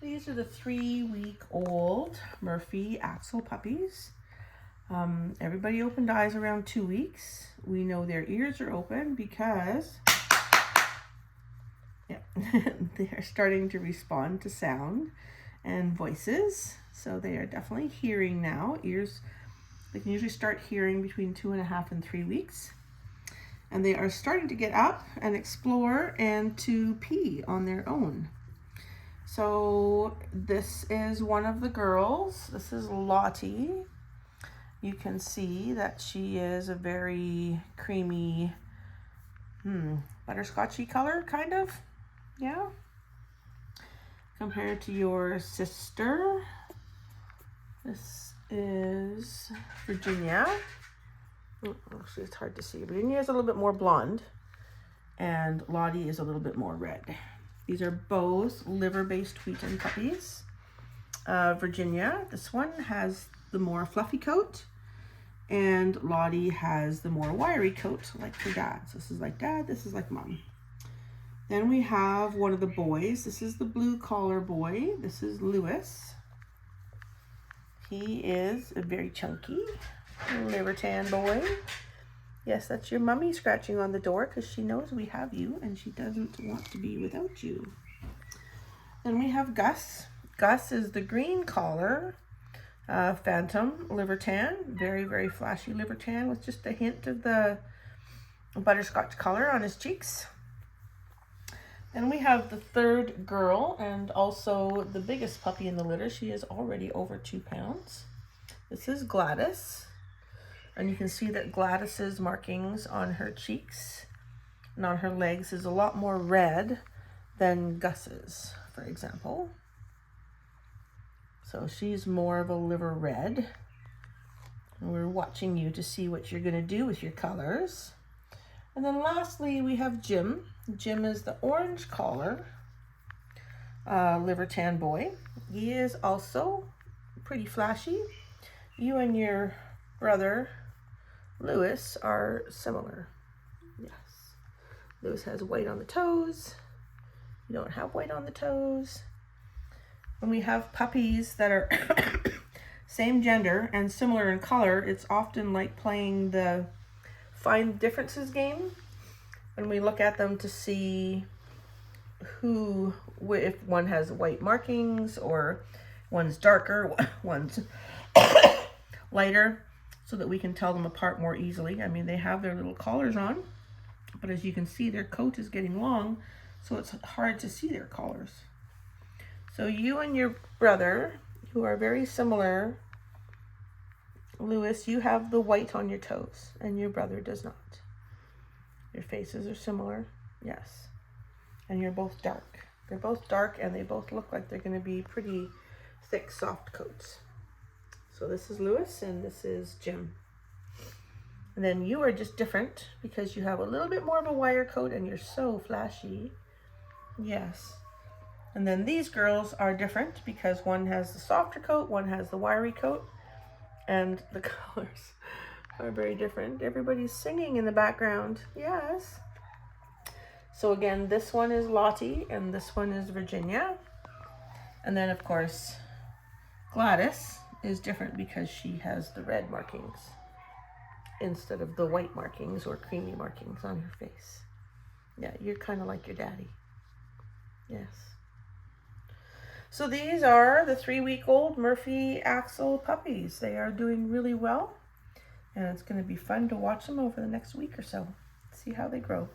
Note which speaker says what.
Speaker 1: These are the 3-week-old Murphy Axel puppies. Everybody opened eyes around 2 weeks. We know their ears are open because they are starting to respond to sound and voices. So they are definitely hearing now. Ears, they can usually start hearing between 2.5 and 3 weeks. And they are starting to get up and explore and to pee on their own. So this is one of the girls. This is Lottie. You can see that she is a very creamy, butterscotchy color, kind of. Yeah. Compared to your sister, this is Virginia. Actually, it's hard to see. Virginia is a little bit more blonde, and Lottie is a little bit more red. These are both liver-based wheaten puppies. Virginia, this one has the more fluffy coat, and Lottie has the more wiry coat, like her dad. So this is like dad, this is like mom. Then we have one of the boys. This is the blue collar boy. This is Lewis. He is a very chunky liver tan boy. Yes, that's your mummy scratching on the door because she knows we have you and she doesn't want to be without you. Then we have Gus. Gus is the green collar phantom liver tan. Very, very flashy liver tan with just a hint of the butterscotch color on his cheeks. Then we have the third girl and also the biggest puppy in the litter. She is already over 2 pounds. This is Gladys. And you can see that Gladys's markings on her cheeks and on her legs is a lot more red than Gus's, for example. So she's more of a liver red. And we're watching you to see what you're going to do with your colors. And then lastly, we have Jim. Jim is the orange collar liver tan boy. He is also pretty flashy. You and your brother Lewis are similar. Yes. Lewis has white on the toes. You don't have white on the toes. When we have puppies that are same gender and similar in color, it's often like playing the find differences game. And we look at them to see if one has white markings or one's darker, one's lighter, so that we can tell them apart more easily. I mean, they have their little collars on, but as you can see, their coat is getting long, so it's hard to see their collars. So you and your brother, who are very similar, Lewis, you have the white on your toes, and your brother does not. Your faces are similar, yes. And you're both dark. They're both dark, and they both look like they're going to be pretty thick, soft coats. So this is Lewis, and this is Jim. And then you are just different because you have a little bit more of a wire coat, and you're so flashy. Yes. And then these girls are different because one has the softer coat, one has the wiry coat, and the colors are very different. Everybody's singing in the background. Yes. So again, this one is Lottie and this one is Virginia. And then of course, Gladys is different because she has the red markings instead of the white markings or creamy markings on her face. Yeah, you're kind of like your daddy. Yes. So these are the 3-week-old Murphy Axel puppies. They are doing really well, and it's going to be fun to watch them over the next week or so. See how they grow.